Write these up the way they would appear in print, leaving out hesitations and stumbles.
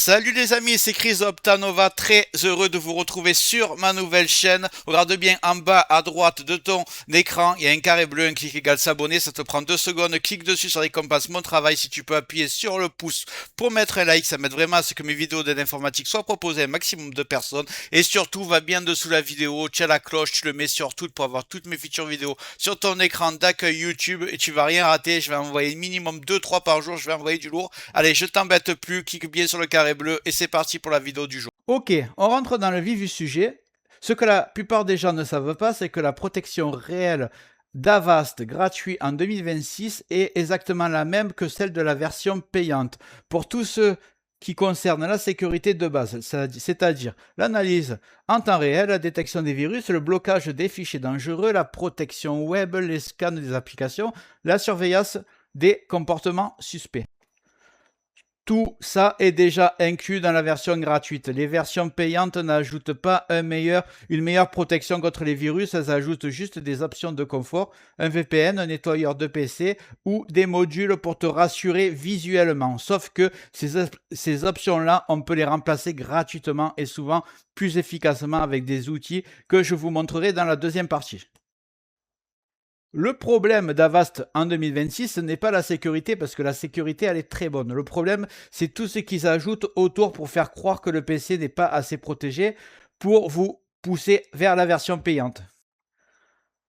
Salut les amis, c'est Chris Optanova, très heureux de vous retrouver sur ma nouvelle chaîne. Regarde bien en bas à droite de ton écran, il y a un carré bleu, un clic égal s'abonner, ça te prend 2 secondes, clique dessus, ça récompense mon travail. Si tu peux appuyer sur le pouce pour mettre un like, ça m'aide vraiment à ce que mes vidéos d'aide informatique soient proposées à un maximum de personnes. Et surtout, va bien dessous la vidéo, tiens la cloche, tu le mets sur tout pour avoir toutes mes futures vidéos sur ton écran d'accueil YouTube et tu vas rien rater. Je vais envoyer minimum 2-3 par jour, je vais envoyer du lourd. Allez, je t'embête plus, clique bien sur le carré bleu et c'est parti pour la vidéo du jour. Ok, on rentre dans le vif du sujet. Ce que la plupart des gens ne savent pas, c'est que la protection réelle d'Avast gratuit en 2026 est exactement la même que celle de la version payante. Pour tous ceux qui concernent la sécurité de base, c'est-à-dire l'analyse en temps réel, la détection des virus, le blocage des fichiers dangereux, la protection web, les scans des applications, la surveillance des comportements suspects. Tout ça est déjà inclus dans la version gratuite. Les versions payantes n'ajoutent pas une meilleure protection contre les virus, elles ajoutent juste des options de confort, un VPN, un nettoyeur de PC ou des modules pour te rassurer visuellement. Sauf que ces options-là, on peut les remplacer gratuitement et souvent plus efficacement avec des outils que je vous montrerai dans la deuxième partie. Le problème d'Avast en 2026, ce n'est pas la sécurité, parce que la sécurité, elle est très bonne. Le problème, c'est tout ce qu'ils ajoutent autour pour faire croire que le PC n'est pas assez protégé pour vous pousser vers la version payante.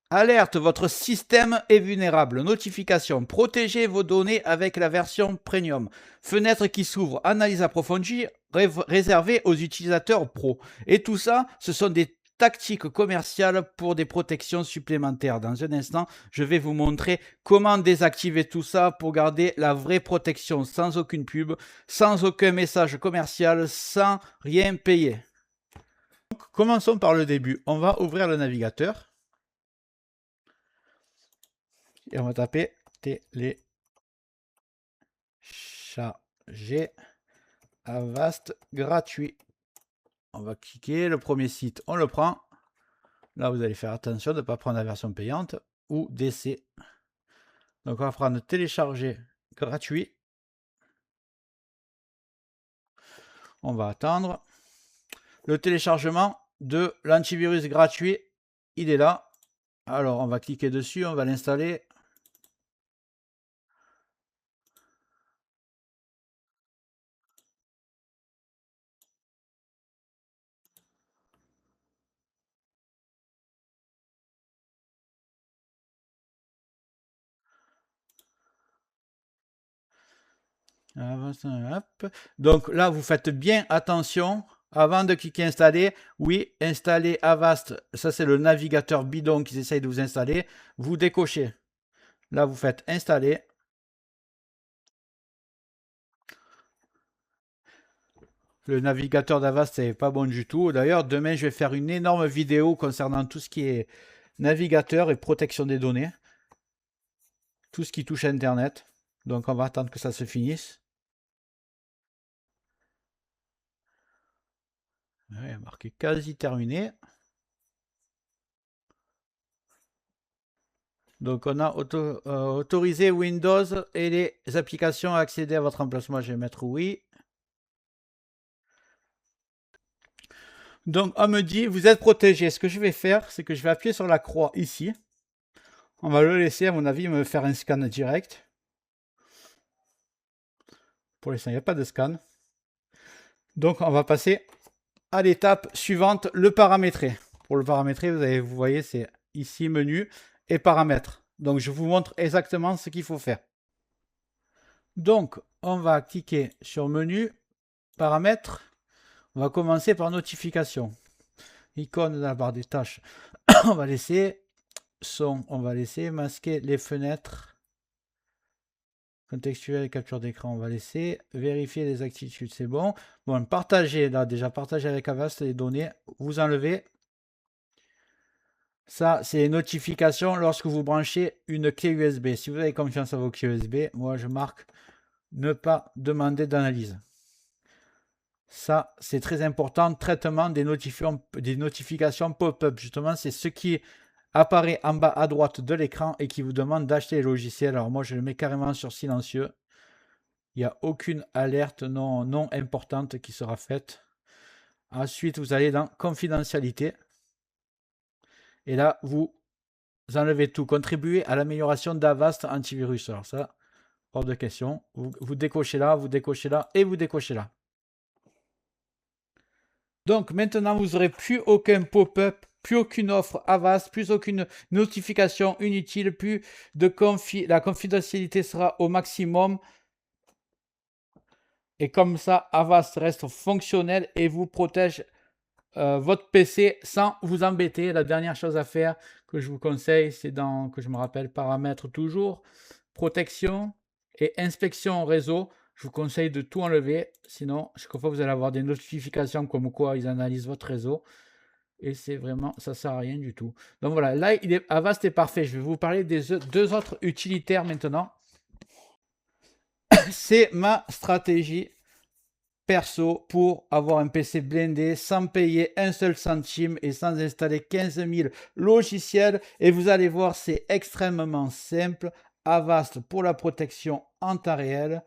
Alerte, votre système est vulnérable. Notification, protégez vos données avec la version premium. Fenêtre qui s'ouvre, analyse approfondie, réservée aux utilisateurs pro. Et tout ça, ce sont des tactiques commerciales pour des protections supplémentaires. Dans un instant, je vais vous montrer comment désactiver tout ça pour garder la vraie protection sans aucune pub, sans aucun message commercial, sans rien payer. Donc, commençons par le début. On va ouvrir le navigateur. Et on va taper télécharger Avast gratuit. On va cliquer, le premier site, on le prend. Là, vous allez faire attention de ne pas prendre la version payante ou DC. Donc, on va prendre télécharger gratuit. On va attendre. Le téléchargement de l'antivirus gratuit, il est là. Alors, on va cliquer dessus, on va l'installer. Donc là, vous faites bien attention avant de cliquer installer. Oui, installer Avast, ça c'est le navigateur bidon qu'ils essayent de vous installer. Vous décochez. Là, vous faites installer. Le navigateur d'Avast, c'est pas bon du tout. D'ailleurs, demain, je vais faire une énorme vidéo concernant tout ce qui est navigateur et protection des données. Tout ce qui touche à Internet. Donc, on va attendre que ça se finisse. Ouais, marqué quasi terminé. Donc, on a autorisé Windows et les applications à accéder à votre emplacement. Je vais mettre oui. Donc, on me dit, vous êtes protégé. Ce que je vais faire, c'est que je vais appuyer sur la croix ici. On va le laisser, à mon avis, me faire un scan direct. Pour l'instant, il n'y a pas de scan. Donc, on va passer à l'étape suivante, le paramétrer. Pour le paramétrer, vous voyez, c'est ici, menu et paramètres. Donc, je vous montre exactement ce qu'il faut faire. Donc, on va cliquer sur menu, paramètres. On va commencer par notification. Icône dans la barre des tâches. On va laisser son, on va laisser masquer les fenêtres. Contextuel et capture d'écran, on va laisser. Vérifier les actitudes, c'est bon. Bon, partager, là, déjà partager avec Avast les données. Vous enlevez. Ça, c'est les notifications lorsque vous branchez une clé USB. Si vous avez confiance à vos clés USB, moi, je marque ne pas demander d'analyse. Ça, c'est très important. Traitement des notifications pop-up. Justement, c'est ce qui apparaît en bas à droite de l'écran et qui vous demande d'acheter les logiciels. Alors moi, je le mets carrément sur silencieux. Il n'y a aucune alerte non importante qui sera faite. Ensuite, vous allez dans confidentialité. Et là, vous enlevez tout. Contribuer à l'amélioration d'Avast antivirus. Alors ça, hors de question. Vous décochez là et vous décochez là. Donc maintenant, vous n'aurez plus aucun pop-up, plus aucune offre Avast, plus aucune notification inutile, plus de la confidentialité sera au maximum. Et comme ça, Avast reste fonctionnel et vous protège votre PC sans vous embêter. La dernière chose à faire que je vous conseille, c'est dans, que je me rappelle, paramètres toujours, protection et inspection réseau. Je vous conseille de tout enlever, sinon chaque fois vous allez avoir des notifications comme quoi ils analysent votre réseau. Et c'est vraiment, ça sert à rien du tout. Donc voilà, là, Avast est parfait. Je vais vous parler des deux autres utilitaires maintenant. C'est ma stratégie perso pour avoir un PC blindé sans payer un seul centime et sans installer 15 000 logiciels. Et vous allez voir, c'est extrêmement simple. Avast pour la protection en temps réel,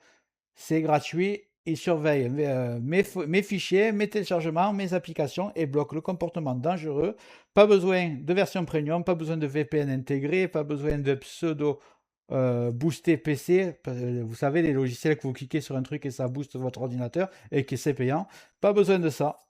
c'est gratuit. Il surveille mes fichiers, mes téléchargements, mes applications et bloque le comportement dangereux. Pas besoin de version premium, pas besoin de VPN intégré, pas besoin de pseudo booster PC. Vous savez, les logiciels que vous cliquez sur un truc et ça booste votre ordinateur et que c'est payant. Pas besoin de ça.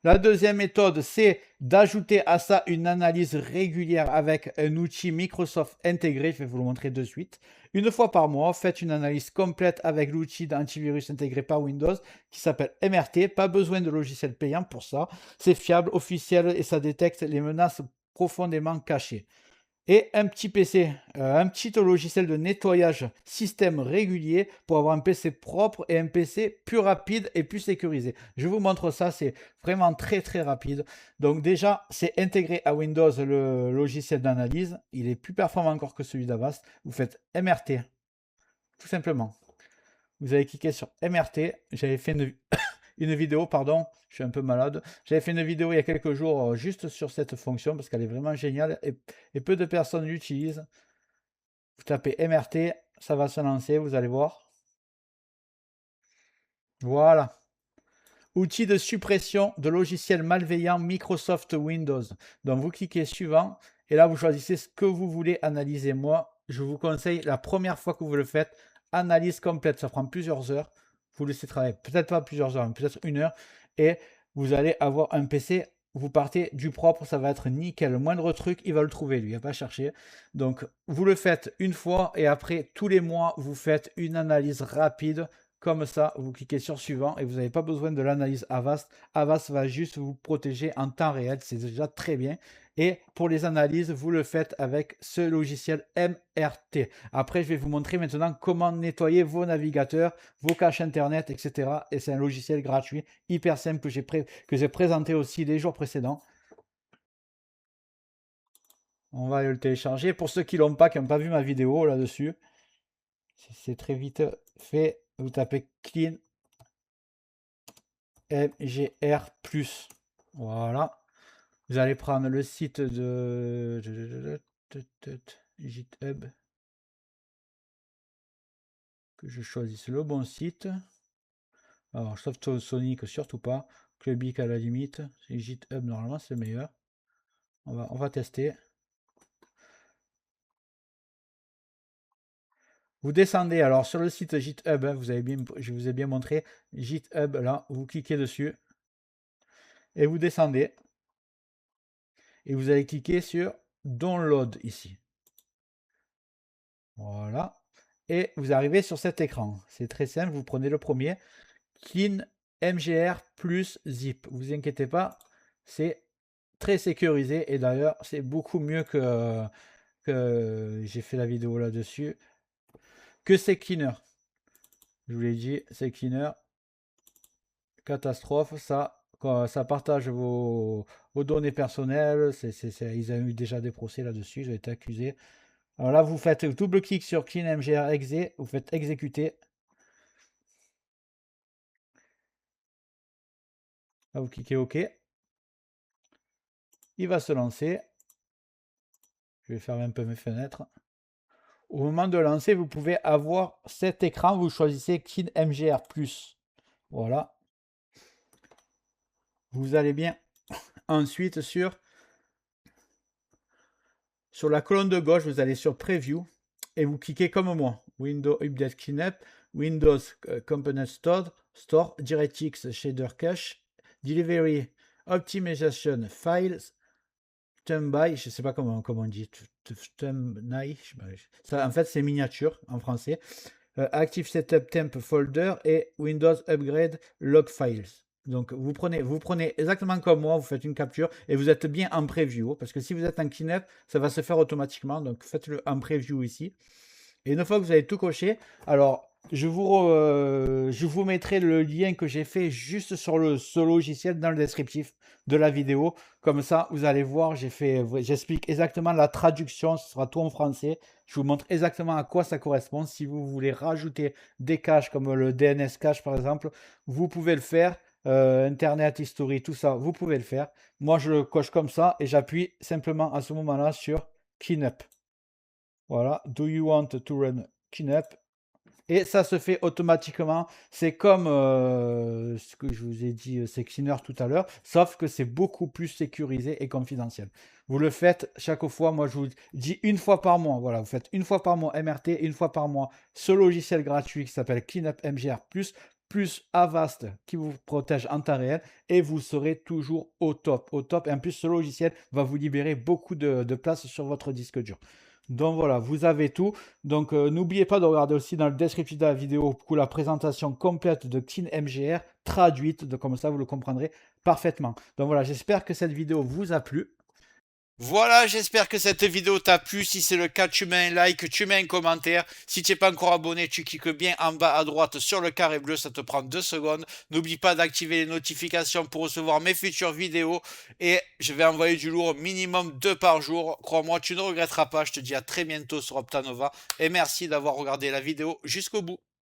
La deuxième méthode, c'est d'ajouter à ça une analyse régulière avec un outil Microsoft intégré. Je vais vous le montrer de suite. Une fois par mois, faites une analyse complète avec l'outil d'antivirus intégré par Windows qui s'appelle MRT. Pas besoin de logiciel payant pour ça. C'est fiable, officiel et ça détecte les menaces profondément cachées. Et un petit PC, un petit logiciel de nettoyage système régulier pour avoir un PC propre et un PC plus rapide et plus sécurisé. Je vous montre ça, c'est vraiment très très rapide. Donc déjà, c'est intégré à Windows le logiciel d'analyse. Il est plus performant encore que celui d'Avast. Vous faites MRT, tout simplement. Vous allez cliquer sur MRT. J'avais fait une vidéo, pardon, je suis un peu malade. J'avais fait une vidéo il y a quelques jours juste sur cette fonction parce qu'elle est vraiment géniale et peu de personnes l'utilisent. Vous tapez MRT, ça va se lancer, vous allez voir. Voilà. Outil de suppression de logiciels malveillants Microsoft Windows. Donc vous cliquez suivant et là vous choisissez ce que vous voulez analyser. Moi, je vous conseille la première fois que vous le faites, analyse complète. Ça prend plusieurs heures. Vous laissez travailler, peut-être pas plusieurs heures, mais peut-être 1 heure. Et vous allez avoir un PC. Vous partez du propre, ça va être nickel. Le moindre truc, il va le trouver, lui, il va pas chercher. Donc, vous le faites une fois et après, tous les mois, vous faites une analyse rapide. Comme ça, vous cliquez sur suivant et vous n'avez pas besoin de l'analyse Avast. Avast va juste vous protéger en temps réel, c'est déjà très bien. Et pour les analyses, vous le faites avec ce logiciel MRT. Après, je vais vous montrer maintenant comment nettoyer vos navigateurs, vos caches internet, etc. Et c'est un logiciel gratuit, hyper simple que j'ai présenté aussi les jours précédents. On va le télécharger. Pour ceux qui l'ont pas, qui n'ont pas vu ma vidéo là-dessus, c'est très vite fait. Vous tapez clean MGR+. Voilà. Vous allez prendre le site de GitHub. Que je choisisse le bon site. Alors, Softosonic, surtout pas. Clubic à la limite. C'est GitHub, normalement, c'est meilleur. On va tester. Vous descendez alors sur le site GitHub, hein, je vous ai bien montré GitHub là, vous cliquez dessus et vous descendez et vous allez cliquer sur Download ici. Voilà. Et vous arrivez sur cet écran. C'est très simple, vous prenez le premier, Clean MGR plus zip. Vous inquiétez pas, c'est très sécurisé et d'ailleurs c'est beaucoup mieux que j'ai fait la vidéo là-dessus que CCleaner. Je vous l'ai dit, CCleaner, catastrophe, ça partage vos données personnelles. Ils ont eu déjà des procès là-dessus, ils ont été accusés. Alors là, vous faites double-clic sur Clean MGR Exe, vous faites exécuter. Là, vous cliquez OK. Il va se lancer. Je vais fermer un peu mes fenêtres. Au moment de lancer, vous pouvez avoir cet écran. Vous choisissez Kin MGR+. Voilà. Vous allez bien ensuite sur la colonne de gauche, vous allez sur Preview et vous cliquez comme moi. Windows Update Cleanup, Windows Component Store, DirectX Shader Cache, Delivery Optimization Files, Standby, je ne sais pas comment on dit, Standby, ça en fait c'est miniature en français, Active Setup Temp Folder et Windows Upgrade Log Files. Donc vous prenez exactement comme moi, vous faites une capture et vous êtes bien en preview, parce que si vous êtes en cleanup, ça va se faire automatiquement, donc faites-le en preview ici. Et une fois que vous avez tout coché, alors je vous mettrai le lien que j'ai fait juste sur ce logiciel dans le descriptif de la vidéo. Comme ça, vous allez voir, j'explique exactement la traduction, ce sera tout en français. Je vous montre exactement à quoi ça correspond. Si vous voulez rajouter des caches comme le DNS cache par exemple, vous pouvez le faire. Internet History, tout ça, vous pouvez le faire. Moi, je le coche comme ça et j'appuie simplement à ce moment-là sur Cleanup. Voilà, do you want to run cleanup? Et ça se fait automatiquement. C'est comme ce que je vous ai dit, c'est Cleaner tout à l'heure, sauf que c'est beaucoup plus sécurisé et confidentiel. Vous le faites chaque fois, moi je vous dis une fois par mois. Voilà, vous faites une fois par mois MRT, une fois par mois ce logiciel gratuit qui s'appelle Cleanup MGR+, plus Avast qui vous protège en temps réel et vous serez toujours au top, au top. Et en plus, ce logiciel va vous libérer beaucoup de place sur votre disque dur. Donc voilà, vous avez tout. Donc n'oubliez pas de regarder aussi dans le descriptif de la vidéo pour la présentation complète de Clean MGR traduite, donc comme ça vous le comprendrez parfaitement. Donc voilà, j'espère que cette vidéo vous a plu. Voilà, j'espère que cette vidéo t'a plu. Si c'est le cas, tu mets un like, tu mets un commentaire. Si tu n'es pas encore abonné, tu cliques bien en bas à droite sur le carré bleu, ça te prend 2 secondes. N'oublie pas d'activer les notifications pour recevoir mes futures vidéos. Et je vais envoyer du lourd minimum 2 par jour. Crois-moi, tu ne regretteras pas. Je te dis à très bientôt sur Optanova. Et merci d'avoir regardé la vidéo jusqu'au bout.